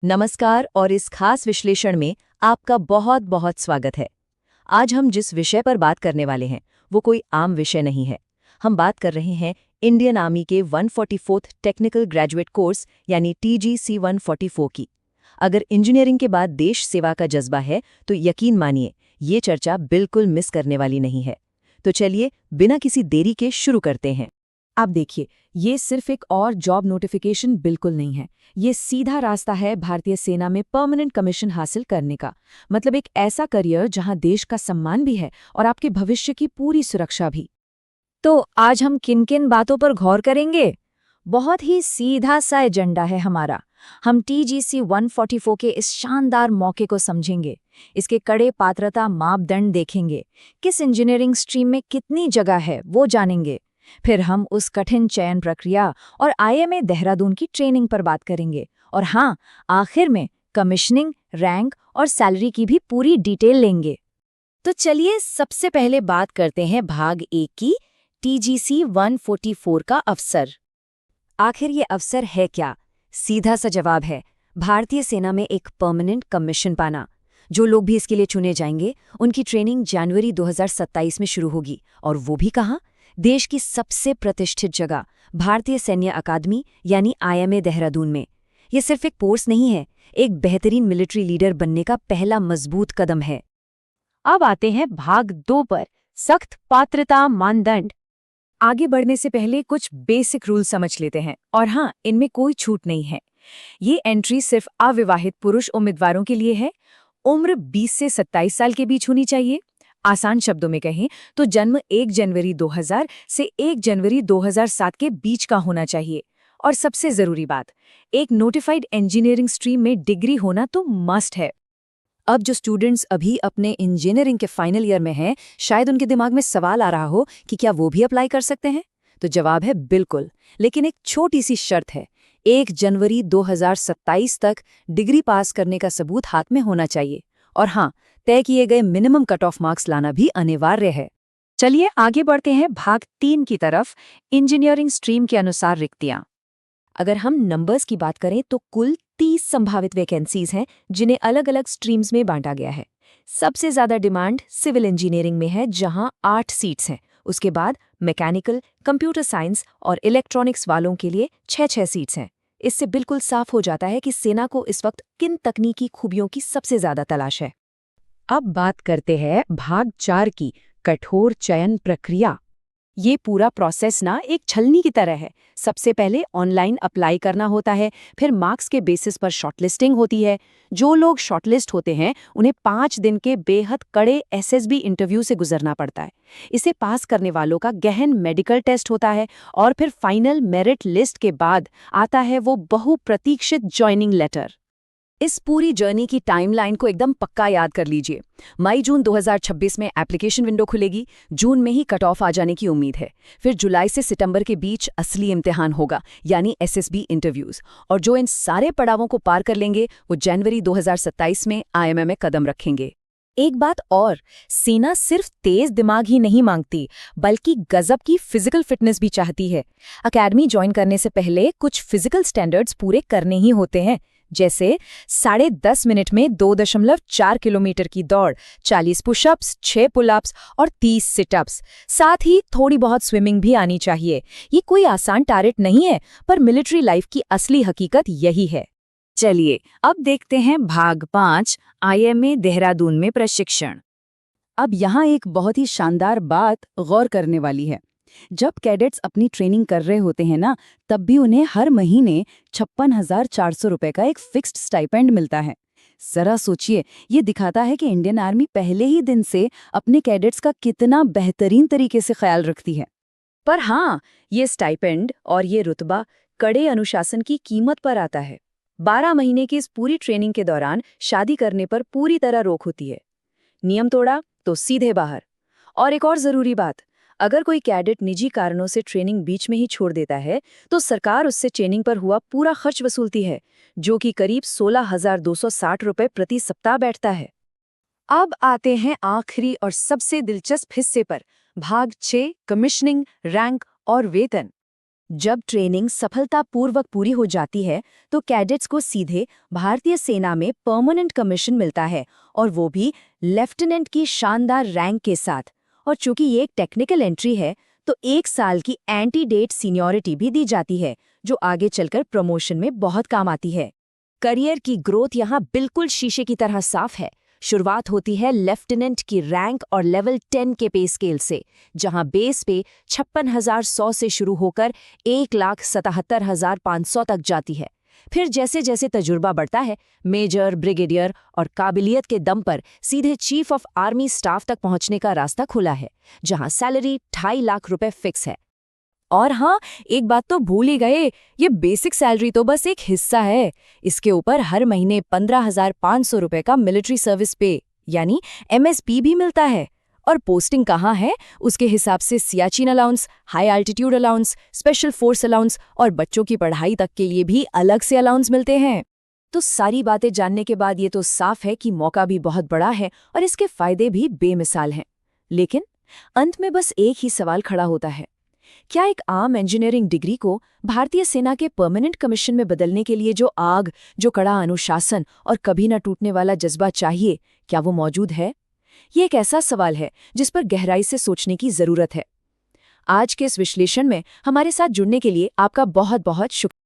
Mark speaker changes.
Speaker 1: नमस्कार और इस खास विश्लेषण में आपका बहुत बहुत स्वागत है। आज हम जिस विषय पर बात करने वाले हैं वो कोई आम विषय नहीं है। हम बात कर रहे हैं इंडियन आर्मी के 144th टेक्निकल ग्रेजुएट कोर्स यानी TGC 144 की। अगर इंजीनियरिंग के बाद देश सेवा का जज्बा है तो यकीन मानिए ये चर्चा बिल्कुल मिस करने वाली नहीं है। तो चलिए बिना किसी देरी के शुरू करते हैं।
Speaker 2: आप देखिए, ये सिर्फ एक और जॉब नोटिफिकेशन बिल्कुल नहीं है। ये सीधा रास्ता है भारतीय सेना में परमानेंट कमीशन हासिल करने का। मतलब एक ऐसा करियर जहां देश का सम्मान भी है और आपके भविष्य की पूरी सुरक्षा भी। तो आज हम किन किन बातों पर गौर करेंगे? बहुत ही सीधा सा एजेंडा है हमारा। हम TGC 144 के इस शानदार मौके को समझेंगे, इसके कड़े पात्रता मापदंड देखेंगे, किस इंजीनियरिंग स्ट्रीम में कितनी जगह है वो जानेंगे। फिर हम उस कठिन चयन प्रक्रिया और IMA देहरादून की ट्रेनिंग पर बात करेंगे। और हाँ, आखिर में कमिश्निंग, रैंक और सैलरी की भी पूरी डिटेल लेंगे। तो चलिए सबसे पहले बात करते हैं भाग 1 की, TGC 144 का अवसर। आखिर ये अवसर है क्या? सीधा सा जवाब है भारतीय सेना में एक परमानेंट कमीशन पाना। जो लोग भी इसके लिए चुने जाएंगे उनकी ट्रेनिंग जनवरी 2027 में शुरू होगी, और वो भी कहाँ? देश की सबसे प्रतिष्ठित जगह भारतीय सैन्य अकादमी यानी IMA देहरादून में। ये सिर्फ एक कोर्स नहीं है, एक बेहतरीन मिलिट्री लीडर बनने का पहला मजबूत कदम है। अब आते हैं भाग 2 पर, सख्त पात्रता मानदंड। आगे बढ़ने से पहले कुछ बेसिक रूल समझ लेते हैं, और हाँ, इनमें कोई छूट नहीं है। ये एंट्री सिर्फ अविवाहित पुरुष उम्मीदवारों के लिए है। उम्र 20 से 27 साल के बीच होनी चाहिए। आसान शब्दों में कहें तो जन्म 1 जनवरी 2000 से 1 जनवरी 2007 के बीच का होना चाहिए। और सबसे जरूरी बात, एक नोटिफाइड इंजीनियरिंग स्ट्रीम में डिग्री होना तो मस्ट है। अब जो स्टूडेंट्स अभी अपने इंजीनियरिंग के फाइनल ईयर में हैं, शायद उनके दिमाग में सवाल आ रहा हो कि क्या वो भी अप्लाई कर सकते हैं? तो जवाब है बिल्कुल, लेकिन एक छोटी सी शर्त है। 1 जनवरी 2027 तक डिग्री पास करने का सबूत हाथ में होना चाहिए। और हाँ, तय किए गए मिनिमम कट ऑफ मार्क्स लाना भी अनिवार्य है। चलिए आगे बढ़ते हैं भाग 3 की तरफ, इंजीनियरिंग स्ट्रीम के अनुसार रिक्तियां। अगर हम नंबर्स की बात करें तो कुल 30 संभावित वैकेंसीज हैं जिन्हें अलग अलग स्ट्रीम्स में बांटा गया है। सबसे ज्यादा डिमांड सिविल इंजीनियरिंग में है जहां 8 सीट्स हैं। उसके बाद मैकेनिकल, कंप्यूटर साइंस और इलेक्ट्रॉनिक्स वालों के लिए 6-6 सीट्स हैं। इससे बिल्कुल साफ हो जाता है कि सेना को इस वक्त किन तकनीकी खूबियों की सबसे ज्यादा तलाश है। अब बात करते हैं भाग 4 की, कठोर चयन प्रक्रिया। ये पूरा प्रोसेस ना एक छलनी की तरह है। सबसे पहले ऑनलाइन अप्लाई करना होता है, फिर मार्क्स के बेसिस पर शॉर्टलिस्टिंग होती है। जो लोग शॉर्टलिस्ट होते हैं उन्हें 5 दिन के बेहद कड़े SSB इंटरव्यू से गुजरना पड़ता है। इसे पास करने वालों का गहन मेडिकल टेस्ट होता है, और फिर फाइनल मेरिट लिस्ट के बाद आता है वो बहुप्रतीक्षित ज्वाइनिंग लेटर। इस पूरी जर्नी की टाइमलाइन को एकदम पक्का याद कर लीजिए। मई-जून 2026 में एप्लीकेशन विंडो खुलेगी, जून में ही कट ऑफ आ जाने की उम्मीद है। फिर जुलाई से सितंबर के बीच असली इम्तिहान होगा, यानी SSB इंटरव्यूज। और जो इन सारे पड़ावों को पार कर लेंगे वो जनवरी 2027 में IMA में कदम रखेंगे। एक बात और, सेना सिर्फ तेज दिमाग ही नहीं मांगती, बल्कि गजब की फिजिकल फिटनेस भी चाहती है। अकेडमी ज्वाइन करने से पहले कुछ फिजिकल स्टैंडर्ड्स पूरे करने ही होते हैं, जैसे 10.5 मिनट में 2.4 किलोमीटर की दौड़, 40 पुशअप्स, 6 पुलअप्स और 30 सिटअप्स। साथ ही थोड़ी बहुत स्विमिंग भी आनी चाहिए। ये कोई आसान टारगेट नहीं है, पर मिलिट्री लाइफ की असली हकीकत यही है। चलिए अब देखते हैं भाग 5, IMA देहरादून में प्रशिक्षण। अब यहाँ एक बहुत ही शानदार बात गौर करने वाली है। जब कैडेट्स अपनी ट्रेनिंग कर रहे होते हैं ना, तब भी उन्हें हर महीने 56,400 रुपए का एक फिक्स्ड स्टाइपेंड मिलता है। जरा सोचिए, ये दिखाता है कि इंडियन आर्मी पहले ही दिन से अपने कैडेट्स का कितना बेहतरीन तरीके से ख्याल रखती है। पर हाँ, ये स्टाइपेंड और ये रुतबा कड़े अनुशासन की कीमत पर आता है। 12 महीने की इस पूरी ट्रेनिंग के दौरान शादी करने पर पूरी तरह रोक होती है। नियम तोड़ा तो सीधे बाहर। और एक और जरूरी बात, अगर कोई कैडेट निजी कारणों से ट्रेनिंग बीच में ही छोड़ देता है तो सरकार उससे ट्रेनिंग पर हुआ पूरा खर्च वसूलती है, जो कि करीब 16,260 रुपए प्रति सप्ताह बैठता है। अब आते हैं आखिरी और सबसे दिलचस्प हिस्से पर, भाग 6, कमिश्निंग, रैंक और वेतन। जब ट्रेनिंग सफलतापूर्वक पूरी हो जाती है तो कैडेट्स को सीधे भारतीय सेना में परमानेंट कमीशन मिलता है, और वो भी लेफ्टिनेंट की शानदार रैंक के साथ। और चूंकि ये एक टेक्निकल एंट्री है तो 1 साल की एंटी डेट सीनियरिटी भी दी जाती है, जो आगे चलकर प्रमोशन में बहुत काम आती है। करियर की ग्रोथ यहाँ बिल्कुल शीशे की तरह साफ है। शुरुआत होती है लेफ्टिनेंट की रैंक और लेवल 10 के पे स्केल से, जहां बेस पे 56,100 से शुरू होकर 1,77,500 तक जाती है। फिर जैसे जैसे तजुर्बा बढ़ता है, मेजर, ब्रिगेडियर और काबिलियत के दम पर सीधे चीफ ऑफ आर्मी स्टाफ तक पहुंचने का रास्ता खुला है, जहां सैलरी 2.5 लाख रुपए फिक्स है। और हाँ, एक बात तो भूल ही गए, ये बेसिक सैलरी तो बस एक हिस्सा है। इसके ऊपर हर महीने 15,500 रुपए का मिलिट्री सर्विस पे यानी MSP भी मिलता है। और पोस्टिंग कहाँ है उसके हिसाब से Siachen allowance, high altitude allowance, special force allowance और बच्चों की पढ़ाई तक के लिए भी अलग से अलाउंस मिलते हैं। तो सारी बातें जानने के बाद ये तो साफ है कि मौका भी बहुत बड़ा है और इसके फायदे भी बेमिसाल हैं। लेकिन अंत में बस एक ही सवाल खड़ा होता है, क्या एक आम इंजीनियरिंग डिग्री को भारतीय सेना के परमानेंट कमीशन में बदलने के लिए जो आग, जो कड़ा अनुशासन और कभी न टूटने वाला जज्बा चाहिए, क्या वो मौजूद है? ये एक ऐसा सवाल है जिस पर गहराई से सोचने की जरूरत है। आज के इस विश्लेषण में हमारे साथ जुड़ने के लिए आपका बहुत बहुत शुक्रिया।